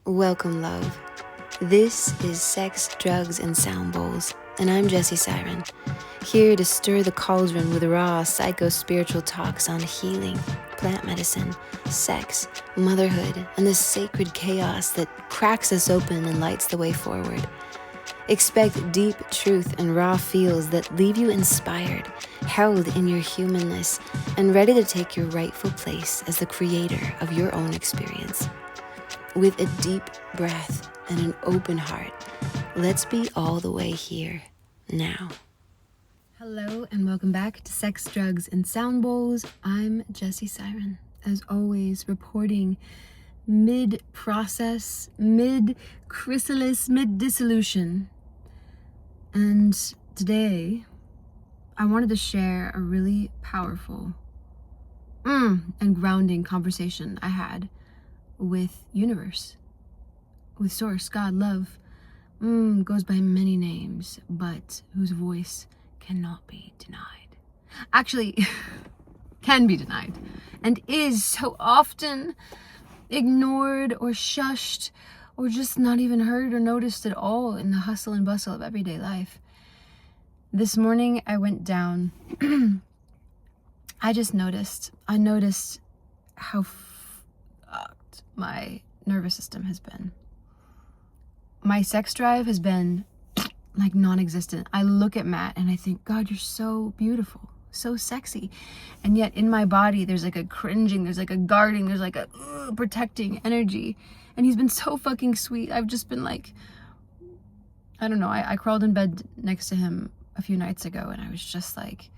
Welcome, love. This is Sex, Drugs, and Sound Bowls, and I'm Jessie Siren, here to stir the cauldron with raw psycho-spiritual talks on healing, plant medicine, sex, motherhood, and the sacred chaos that cracks us open and lights the way forward. Expect deep truth and raw feels that leave you inspired, held in your humanness, and ready to take your rightful place as the creator of your own experience. With a deep breath and an open heart, let's be all the way here now. Hello and welcome back to Sex, Drugs, and Sound Bowls. I'm Jessie Siren, as always, reporting mid-process, mid-chrysalis, mid-dissolution. And today, I wanted to share a really powerful and grounding conversation I had with universe, with source, God, love, goes by many names, but whose voice cannot be denied. Actually, can be denied, and is so often ignored or shushed or just not even heard or noticed at all in the hustle and bustle of everyday life. This morning I went down, I noticed how fucked my nervous system has been. My sex drive has been like non-existent. I look at Matt and I think, God, you're so beautiful, so sexy. And yet in my body, there's like a cringing, there's like a guarding, there's like a protecting energy. And he's been so fucking sweet. I've just been like, I don't know. I crawled in bed next to him a few nights ago and I was just like,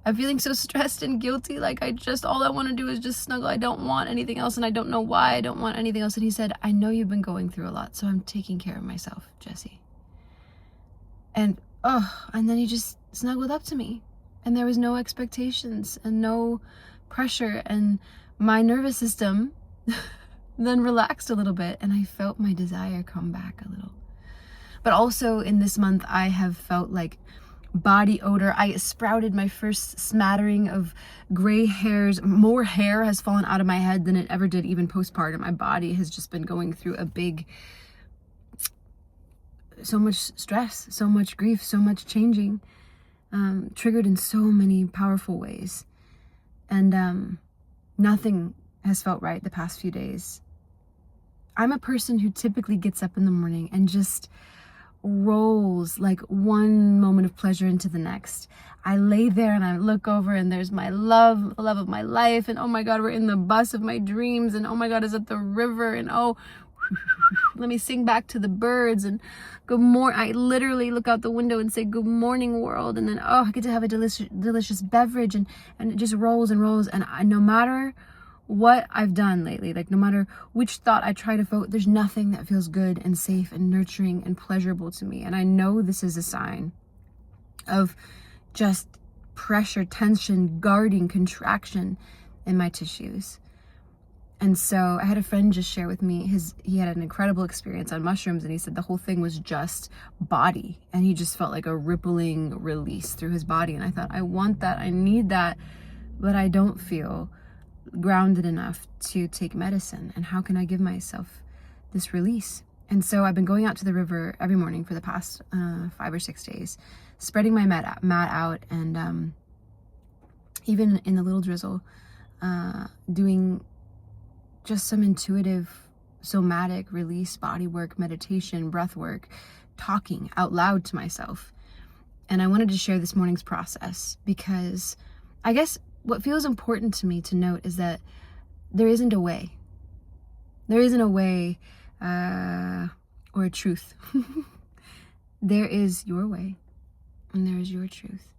I'm feeling so stressed and guilty. Like all I want to do is just snuggle. I don't want anything else. And I don't know why I don't want anything else. And he said, I know you've been going through a lot, so I'm taking care of myself, Jessie. And then he just snuggled up to me. And there was no expectations and no pressure. And my nervous system then relaxed a little bit. And I felt my desire come back a little. But also in this month, I have felt like body odor. I sprouted my first smattering of gray hairs. More hair has fallen out of my head than it ever did even postpartum. My body has just been going through so much stress, so much grief, so much changing, triggered in so many powerful ways. And nothing has felt right the past few days. I'm a person who typically gets up in the morning and just rolls like one moment of pleasure into the next. I lay there and I look over and there's my love of my life, and oh my God, we're in the bus of my dreams, and oh my God, is at the river, and oh, let me sing back to the birds, and good morning. I literally look out the window and say good morning world, and then I get to have a delicious beverage, and it just rolls and rolls. And no matter what I've done lately, like no matter which thought I try to focus, there's nothing that feels good and safe and nurturing and pleasurable to me. And I know this is a sign of just pressure, tension, guarding, contraction in my tissues. And so I had a friend just share with me, he had an incredible experience on mushrooms, and he said the whole thing was just body, and he just felt like a rippling release through his body. And I thought, I want that, I need that, but I don't feel grounded enough to take medicine. And how can I give myself this release? And so I've been going out to the river every morning for the past 5 or 6 days, spreading my mat out, and even in the little drizzle, doing just some intuitive somatic release, body work, meditation, breath work, talking out loud to myself. And I wanted to share this morning's process because I guess what feels important to me to note is that there isn't a way. There isn't a way or a truth. There is your way and there is your truth.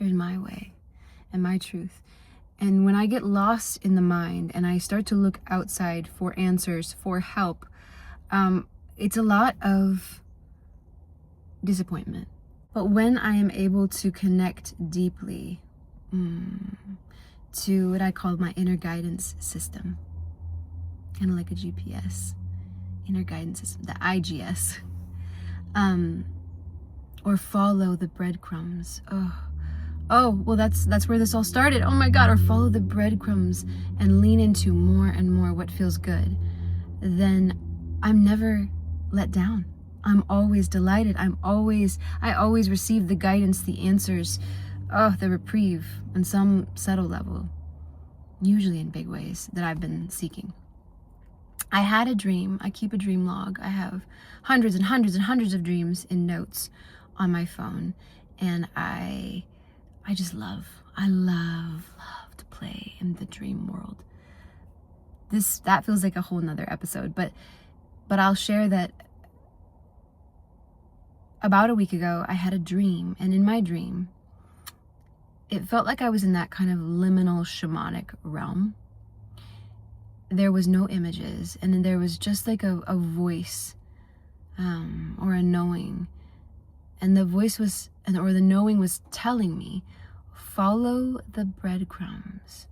There's my way and my truth. And when I get lost in the mind and I start to look outside for answers, for help, it's a lot of disappointment. But when I am able to connect deeply to what I call my inner guidance system, kind of like a GPS, inner guidance system, the IGS, or follow the breadcrumbs. Oh, well, that's where this all started. Oh my God, or follow the breadcrumbs and lean into more and more what feels good, then I'm never let down. I'm always delighted. I always receive the guidance, the answers, the reprieve on some subtle level, usually in big ways, that I've been seeking. I had a dream. I keep a dream log. I have hundreds and hundreds and hundreds of dreams in notes on my phone. And I love to play in the dream world. That feels like a whole nother episode, but I'll share that about a week ago, I had a dream, and in my dream, it felt like I was in that kind of liminal shamanic realm. There was no images, and then there was just like a voice, or a knowing, and the voice was, or the knowing was telling me, follow the breadcrumbs,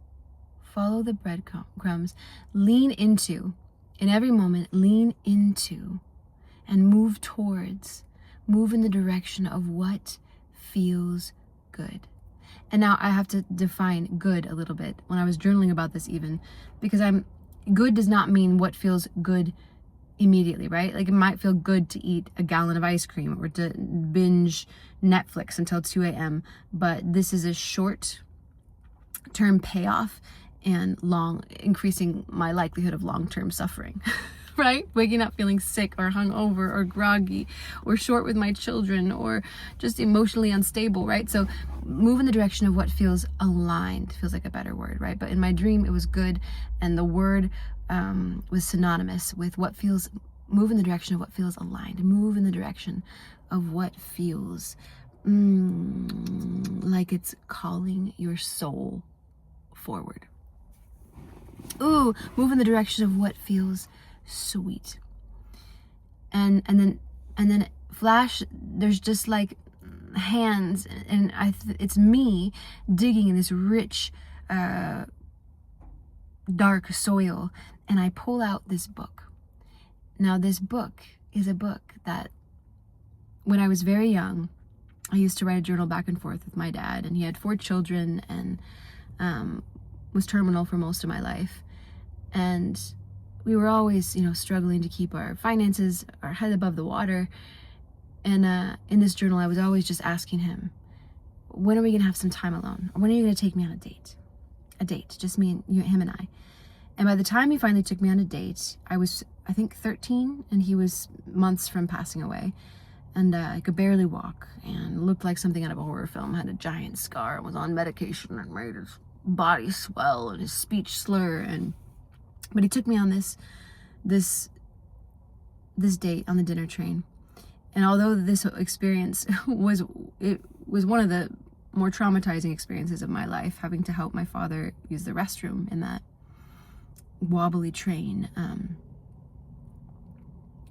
lean into, in every moment, lean into, and move in the direction of what feels good. And now I have to define good a little bit when I was journaling about this, even because good does not mean what feels good immediately, right? Like it might feel good to eat a gallon of ice cream or to binge Netflix until 2 a.m. But this is a short term payoff and increasing my likelihood of long-term suffering. Right? Waking up feeling sick or hungover or groggy or short with my children or just emotionally unstable, right? So move in the direction of what feels aligned, feels like a better word, right? But in my dream, it was good, and the word was synonymous with move in the direction of what feels aligned, move in the direction of what feels like it's calling your soul forward. Ooh, move in the direction of what feels sweet. And then flash, there's just like hands, and it's me digging in this rich dark soil, and I pull out this book. Now this book is a book that when I was very young, I used to write a journal back and forth with my dad, and he had 4 children and was terminal for most of my life, and we were always, struggling to keep our finances, our head above the water. And in this journal, I was always just asking him, when are we gonna have some time alone? Or when are you gonna take me on a date? A date, just me and him and I. And by the time he finally took me on a date, I was, I think, 13, and he was months from passing away. And I could barely walk and looked like something out of a horror film, had a giant scar, and was on medication and made his body swell and his speech slur. But he took me on this date on the dinner train. And although this experience was one of the more traumatizing experiences of my life, having to help my father use the restroom in that wobbly train,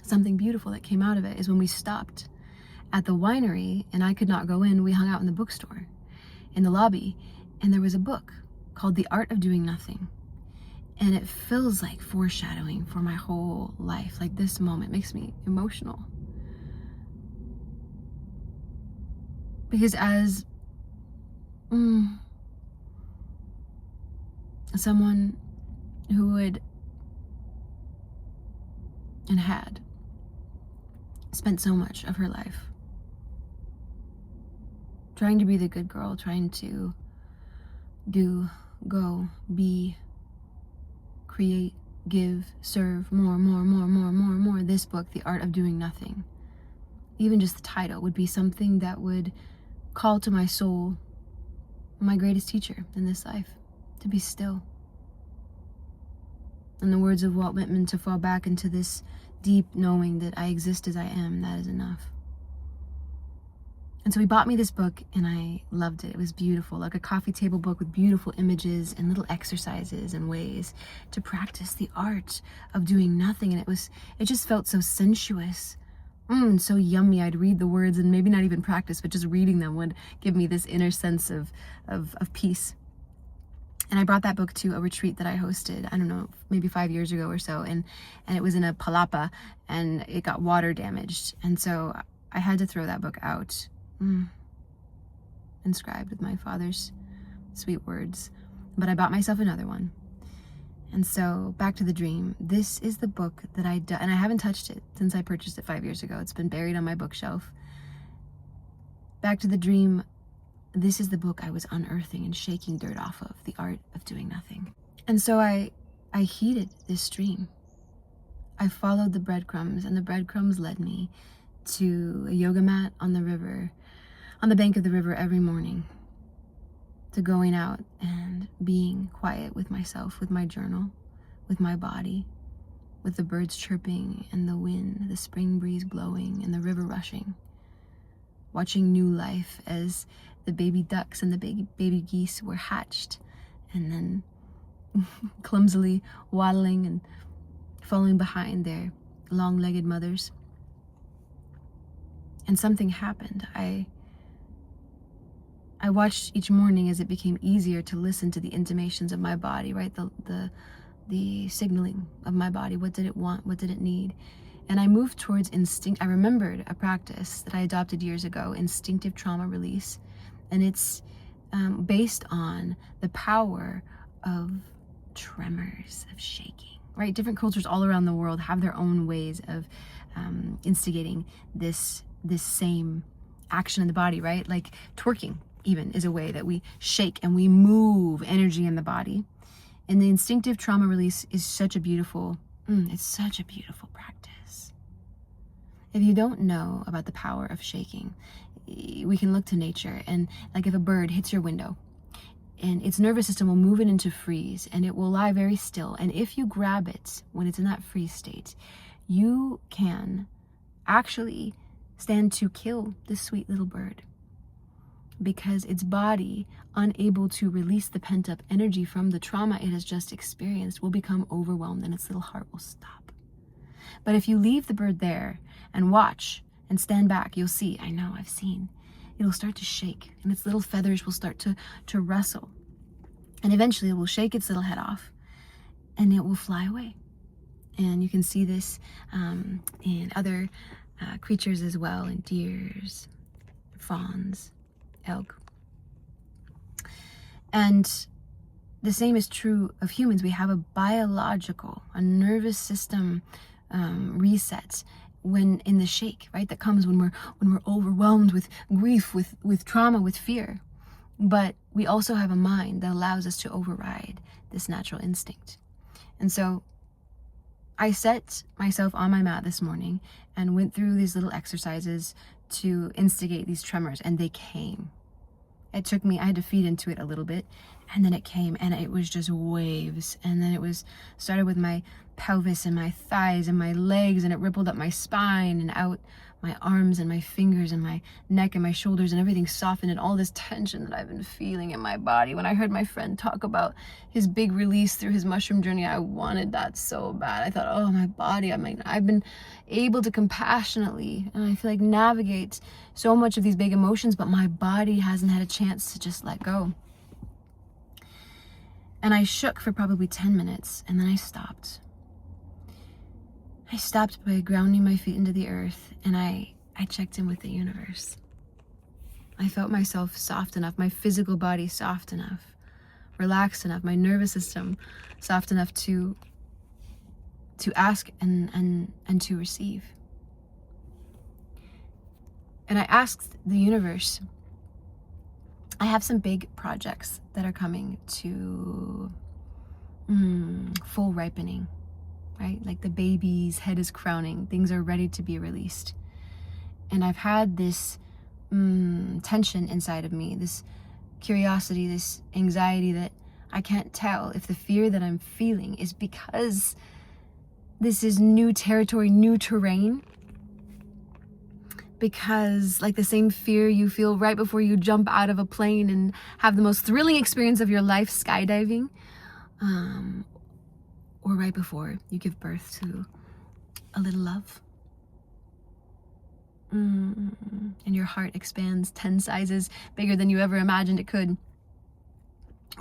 something beautiful that came out of it is when we stopped at the winery and I could not go in, we hung out in the bookstore in the lobby, and there was a book called The Art of Doing Nothing. And it feels like foreshadowing for my whole life. Like this moment makes me emotional. Because as someone who would and had spent so much of her life trying to be the good girl, trying to do, go, be, create, give, serve, more. This book, The Art of Doing Nothing, even just the title, would be something that would call to my soul my greatest teacher in this life, to be still. In the words of Walt Whitman, to fall back into this deep knowing that I exist as I am, that is enough. And so he bought me this book, and I loved it. It was beautiful, like a coffee table book with beautiful images and little exercises and ways to practice the art of doing nothing. And it just felt so sensuous, and so yummy. I'd read the words and maybe not even practice, but just reading them would give me this inner sense of peace. And I brought that book to a retreat that I hosted, I don't know, maybe 5 years ago or so, and it was in a palapa, and it got water damaged. And so I had to throw that book out, inscribed with my father's sweet words. But I bought myself another one, And so back to the dream. This is the book that and I haven't touched it since I purchased it 5 years ago. It's been buried on my bookshelf. Back to the dream. This is the book I was unearthing and shaking dirt off of, The Art of Doing Nothing. And so I heeded this dream. I followed the breadcrumbs, and the breadcrumbs led me to a yoga mat on the river, on the bank of the river every morning, to going out and being quiet with myself, with my journal, with my body, with the birds chirping and the wind, the spring breeze blowing and the river rushing, watching new life as the baby ducks and the baby geese were hatched and then clumsily waddling and following behind their long-legged mothers. And something happened. I watched each morning as it became easier to listen to the intimations of my body, right? The signaling of my body. What did it want? What did it need? And I moved towards instinct. I remembered a practice that I adopted years ago, instinctive trauma release. And it's based on the power of tremors, of shaking, right? Different cultures all around the world have their own ways of instigating this same action in the body, right? Like twerking even is a way that we shake and we move energy in the body. And the instinctive trauma release is such a beautiful, it's such a beautiful practice. If you don't know about the power of shaking, we can look to nature, and like if a bird hits your window, and its nervous system will move it into freeze, and it will lie very still. And if you grab it when it's in that freeze state, you can actually stand to kill this sweet little bird, because its body, unable to release the pent-up energy from the trauma it has just experienced, will become overwhelmed and its little heart will stop. But if you leave the bird there and watch and stand back, you'll see, I know, I've seen, it'll start to shake and its little feathers will start to rustle. And eventually it will shake its little head off and it will fly away. And you can see this in other creatures as well, in deers, fawns, elk. And the same is true of humans. We have a biological, a nervous system reset when in the shake, right? That comes when we're overwhelmed with grief, with trauma, with fear. But we also have a mind that allows us to override this natural instinct. And so I set myself on my mat this morning and went through these little exercises to instigate these tremors, and they came. It took me, I had to feed into it a little bit, and then it came, and it was just waves. And then it started with my pelvis and my thighs and my legs, and it rippled up my spine and out my arms and my fingers and my neck and my shoulders, and everything softened, and all this tension that I've been feeling in my body. When I heard my friend talk about his big release through his mushroom journey, I wanted that so bad. I thought, oh, my body, I've been able to compassionately, and I feel like, navigate so much of these big emotions, but my body hasn't had a chance to just let go. And I shook for probably 10 minutes, and then I stopped. I stopped by grounding my feet into the earth, and I checked in with the universe. I felt myself soft enough, my physical body soft enough, relaxed enough, my nervous system soft enough to ask and to receive. And I asked the universe, I have some big projects that are coming to full ripening, right? Like the baby's head is crowning, things are ready to be released. And I've had this tension inside of me, this curiosity, this anxiety that I can't tell if the fear that I'm feeling is because this is new territory, new terrain. Because like the same fear you feel right before you jump out of a plane and have the most thrilling experience of your life, skydiving, or right before you give birth to a little love. And your heart expands 10 sizes bigger than you ever imagined it could.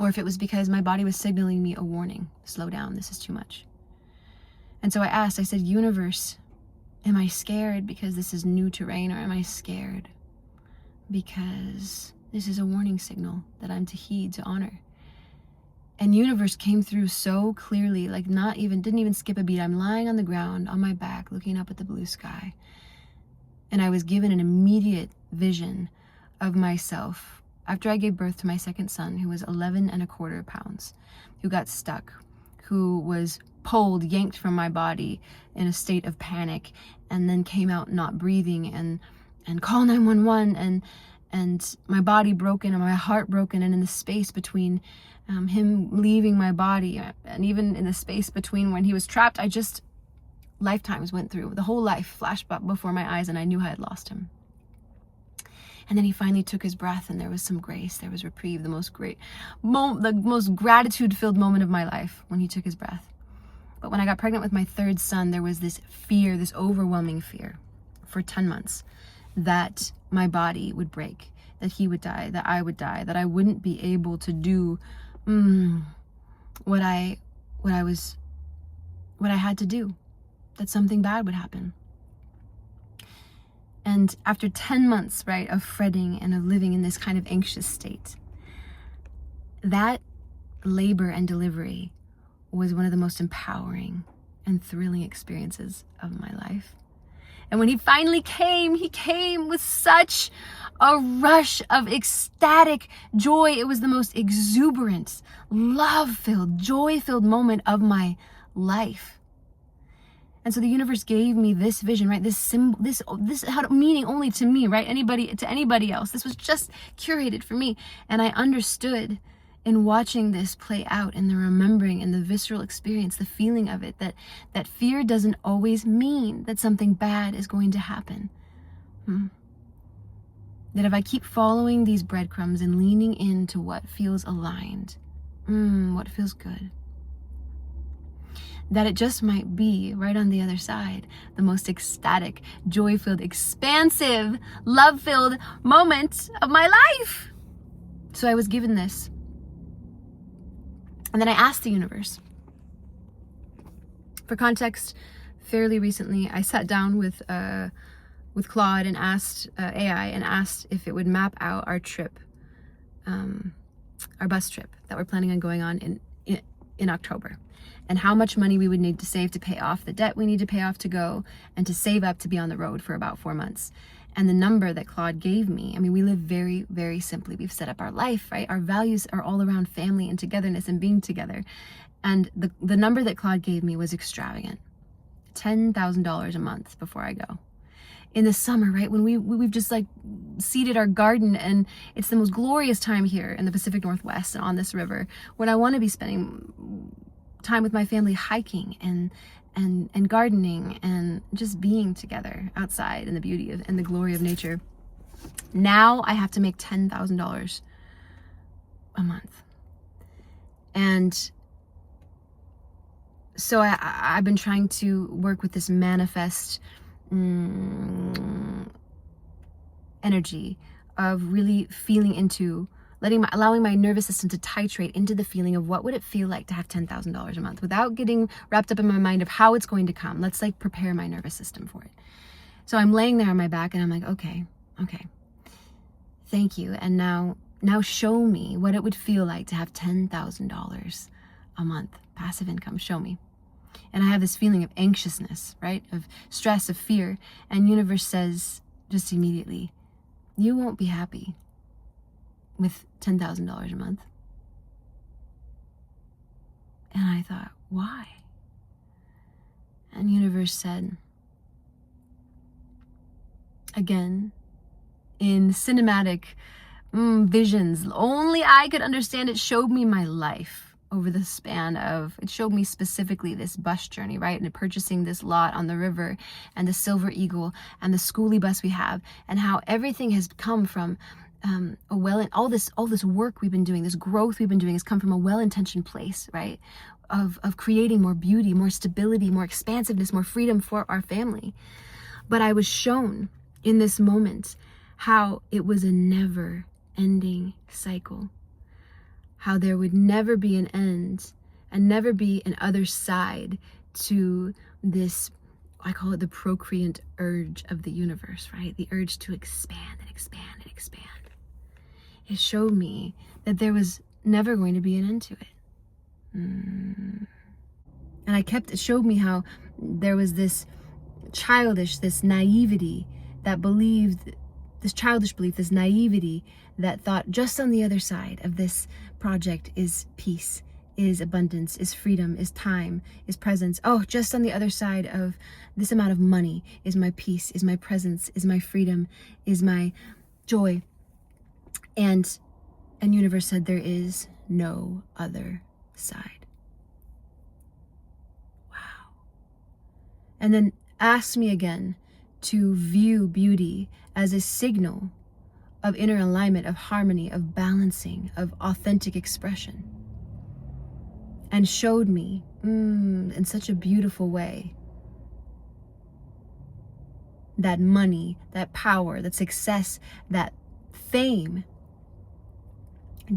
Or if it was because my body was signaling me a warning, slow down, this is too much. And so I said, universe, am I scared because this is new terrain, or am I scared because this is a warning signal that I'm to heed, to honor? And universe came through so clearly, like didn't even skip a beat. I'm lying on the ground on my back, looking up at the blue sky. And I was given an immediate vision of myself after I gave birth to my second son, who was 11.25 pounds, who got stuck, who was pulled, yanked from my body in a state of panic, and then came out not breathing, and call 911, and my body broken and my heart broken, and in the space between him leaving my body, and even in the space between when he was trapped, lifetimes went through. The whole life flashed before my eyes, and I knew I had lost him. And then he finally took his breath, and there was some grace, there was reprieve, the most gratitude-filled moment of my life when he took his breath. But when I got pregnant with my third son, there was this fear, this overwhelming fear for 10 months that my body would break, that he would die, that I would die, that I wouldn't be able to do what I had to do, that something bad would happen. And after 10 months, right, of fretting and of living in this kind of anxious state, that labor and delivery was one of the most empowering and thrilling experiences of my life. And when he finally came, he came with such a rush of ecstatic joy. It was the most exuberant, love-filled, joy-filled moment of my life. And so the universe gave me this vision, right? This symbol, this had meaning only to me, right? To anybody else. This was just curated for me. And I understood in watching this play out, in the remembering and the visceral experience, the feeling of it, that fear doesn't always mean that something bad is going to happen. That if I keep following these breadcrumbs and leaning into what feels aligned, what feels good, that it just might be right on the other side, the most ecstatic, joy-filled, expansive, love-filled moment of my life. So I was given this. And then I asked the universe. For context, fairly recently, I sat down with Claude and asked AI and asked if it would map out our trip, our bus trip that we're planning on going on in October, and how much money we would need to save to pay off the debt we need to pay off to go, and to save up to be on the road for about 4 months. And the number that Claude gave me, I mean, we live very, very simply. We've set up our life, right? Our values are all around family and togetherness and being together. And the number that Claude gave me was extravagant. $10,000 a month before I go. In the summer, right, when we've just like seeded our garden, and it's the most glorious time here in the Pacific Northwest and on this river, when I want to be spending time with my family, hiking and gardening and just being together outside in the beauty of and the glory of nature. Now I have to make $10,000 a month. And so I've been trying to work with this manifest energy of really feeling into allowing my nervous system to titrate into the feeling of what would it feel like to have $10,000 a month without getting wrapped up in my mind of how it's going to come. Let's like prepare my nervous system for it. So I'm laying there on my back and I'm like, okay, thank you. And now show me what it would feel like to have $10,000 a month, passive income. Show me. And I have this feeling of anxiousness, right? Of stress, of fear. And universe says just immediately, you won't be happy with $10,000 a month. And I thought, why? And universe said, again, in cinematic visions, only I could understand, it showed me my life over the span of, it showed me specifically this bus journey, right? And purchasing this lot on the river and the Silver Eagle and the schoolie bus we have, and how everything has come from all this work we've been doing, this growth we've been doing has come from a well-intentioned place, right? Of creating more beauty, more stability, more expansiveness, more freedom for our family. But I was shown in this moment how it was a never-ending cycle. How there would never be an end and never be an other side to this, I call it the procreant urge of the universe, right? The urge to expand and expand and expand. It showed me that there was never going to be an end to it. And it showed me how there was this naivety that believed, this childish belief, this naivety that thought just on the other side of this project is peace, is abundance, is freedom, is time, is presence. Oh, just on the other side of this amount of money is my peace, is my presence, is my freedom, is my joy. And universe said there is no other side. Wow. And then asked me again to view beauty as a signal of inner alignment, of harmony, of balancing, of authentic expression. And showed me in such a beautiful way that money, that power, that success, that fame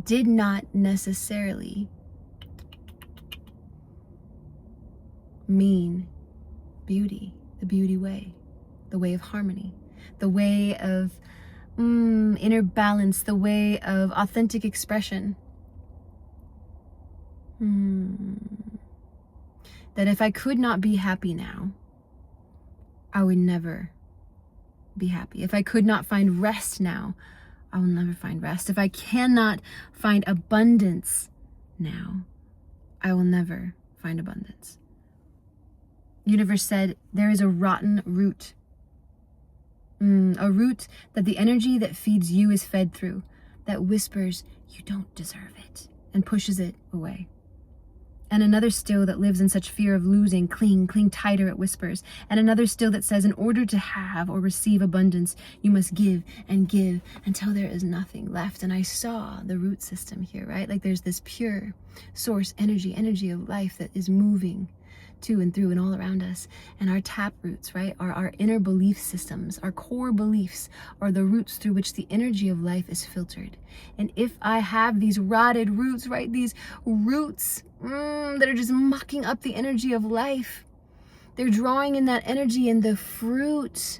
did not necessarily mean beauty, the beauty way, the way of harmony, the way of inner balance, the way of authentic expression. That if I could not be happy now, I would never be happy. If I could not find rest now, I will never find rest. If I cannot find abundance now, I will never find abundance. Universe said there is a rotten root. A root that the energy that feeds you is fed through, that whispers, you don't deserve it, and pushes it away. And another still that lives in such fear of losing, cling tighter, it whispers. And another still that says, in order to have or receive abundance, you must give and give until there is nothing left. And I saw the root system here, right? Like there's this pure source energy of life that is moving to and through and all around us. And our tap roots, right, are our inner belief systems. Our core beliefs are the roots through which the energy of life is filtered. And if I have these rotted roots, right, these roots that are just mucking up the energy of life, they're drawing in that energy, and the fruit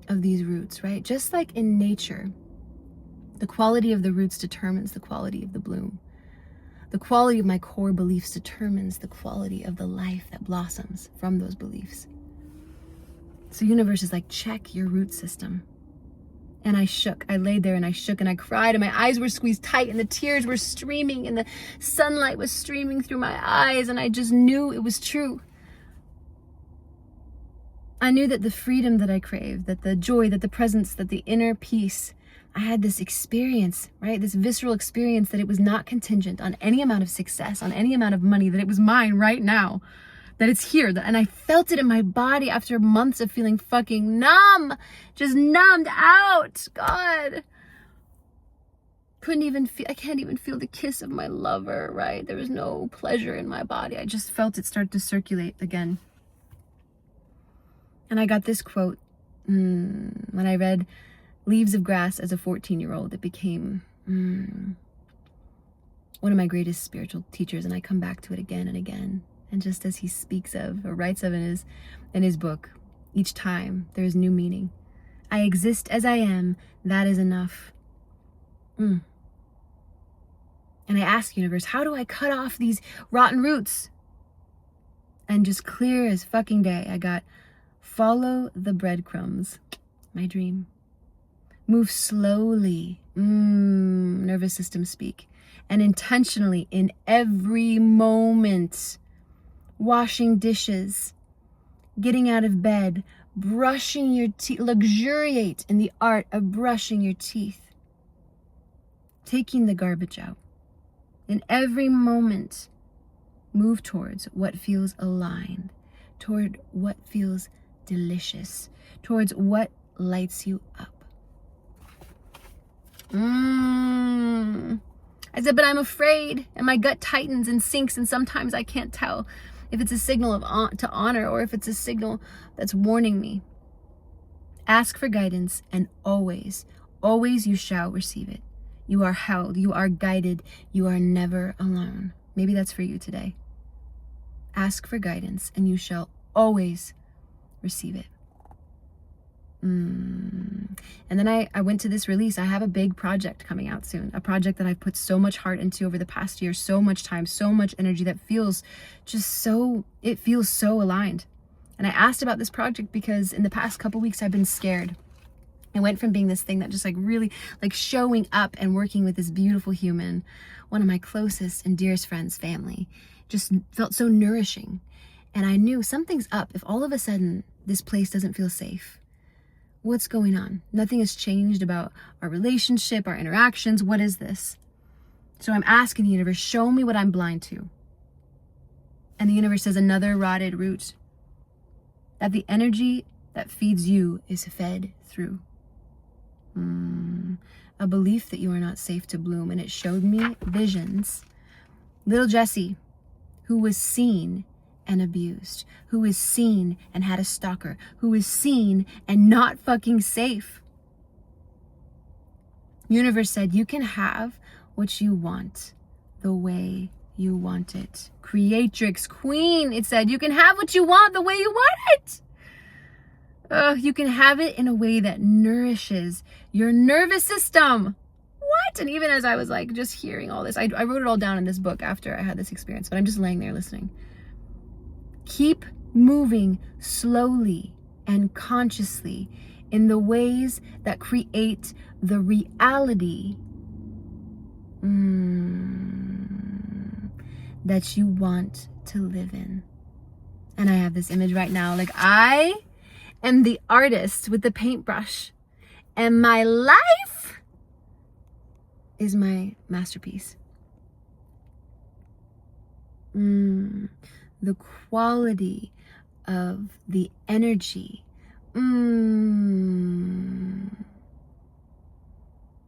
of these roots, right, just like in nature, the quality of the roots determines the quality of the bloom. The quality of my core beliefs determines the quality of the life that blossoms from those beliefs. So universe is like, check your root system. And I shook. I laid there and I shook and I cried, and my eyes were squeezed tight and the tears were streaming and the sunlight was streaming through my eyes, and I just knew it was true. I knew that the freedom that I craved, that the joy, that the presence, that the inner peace, I had this experience, right? This visceral experience that it was not contingent on any amount of success, on any amount of money, that it was mine right now, that it's here. And I felt it in my body after months of feeling fucking numb, just numbed out. God. I can't even feel the kiss of my lover, right? There was no pleasure in my body. I just felt it start to circulate again. And I got this quote when I read Leaves of Grass as a 14-year-old. It became one of my greatest spiritual teachers, and I come back to it again and again. And just as he speaks of or writes of in his book, each time there is new meaning. I exist as I am, that is enough. And I ask universe, how do I cut off these rotten roots? And just clear as fucking day, I got, follow the breadcrumbs, my dream. Move slowly, nervous system speak, and intentionally in every moment. Washing dishes, getting out of bed, brushing your teeth, luxuriate in the art of brushing your teeth, taking the garbage out. In every moment, move towards what feels aligned, toward what feels delicious, towards what lights you up. I said, but I'm afraid, and my gut tightens and sinks, and sometimes I can't tell if it's a signal to honor or if it's a signal that's warning me. Ask for guidance, and always you shall receive it. You are held, you are guided, you are never alone. Maybe that's for you today. Ask for guidance, and you shall always receive it. And then I went to this release. I have a big project coming out soon, a project that I've put so much heart into over the past year, so much time, so much energy that feels it feels so aligned. And I asked about this project because in the past couple weeks, I've been scared. I went from being this thing that just like really like showing up and working with this beautiful human, one of my closest and dearest friends, family, just felt so nourishing. And I knew something's up if all of a sudden this place doesn't feel safe. What's going on? Nothing has changed about our relationship, our interactions. What is this? So I'm asking the universe, show me what I'm blind to. And the universe says another rotted root. That the energy that feeds you is fed through. A belief that you are not safe to bloom. And it showed me visions. Little Jessie, who was seen and abused, who is seen and had a stalker, who is seen and not fucking safe. Universe said, you can have what you want the way you want it. Creatrix, queen, it said, you can have what you want the way you want it. You can have it in a way that nourishes your nervous system. What? And even as I was like just hearing all this, I wrote it all down in this book after I had this experience, but I'm just laying there listening. Keep moving slowly and consciously in the ways that create the reality that you want to live in. And I have this image right now, like I am the artist with the paintbrush, and my life is my masterpiece. The quality of the energy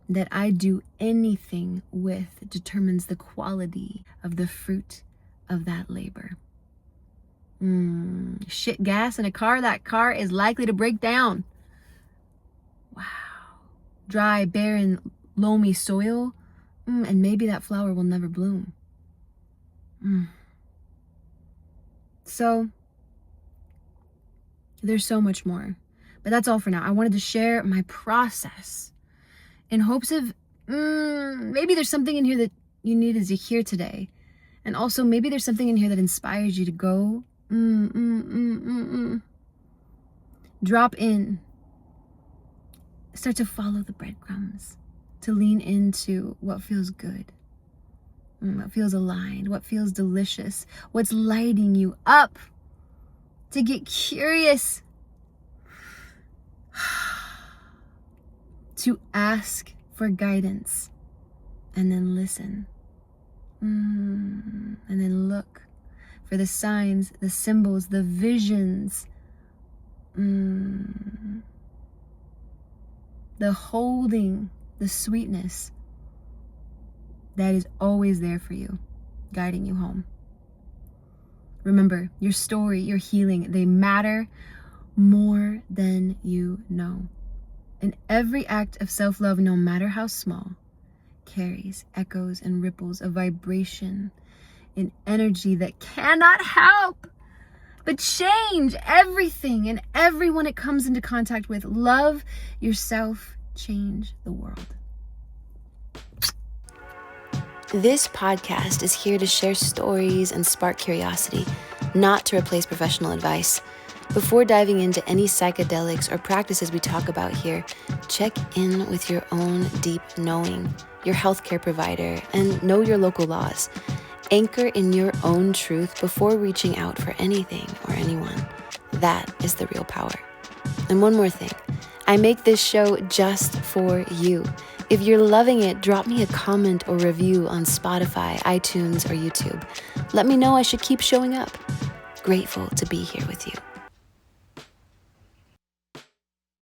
that I do anything with determines the quality of the fruit of that labor. Shit gas in a car, that car is likely to break down. Wow. Dry, barren, loamy soil, and maybe that flower will never bloom. So there's so much more, but that's all for now. I wanted to share my process in hopes of maybe there's something in here that you needed to hear today, and also maybe there's something in here that inspires you to go drop in, start to follow the breadcrumbs, to lean into what feels good, what feels aligned, what feels delicious, what's lighting you up, to get curious, to ask for guidance, and then listen, and then look for the signs, the symbols, the visions, the holding, the sweetness that is always there for you, guiding you home. Remember, your story, your healing, they matter more than you know. And every act of self-love, no matter how small, carries echoes and ripples of vibration and energy that cannot help but change everything and everyone it comes into contact with. Love yourself, change the world. This podcast is here to share stories and spark curiosity, not to replace professional advice. Before diving into any psychedelics or practices we talk about here, check in with your own deep knowing, your healthcare provider, and know your local laws. Anchor in your own truth before reaching out for anything or anyone. That is the real power. And one more thing, I make this show just for you. If you're loving it, drop me a comment or review on Spotify, iTunes, or YouTube. Let me know I should keep showing up. Grateful to be here with you.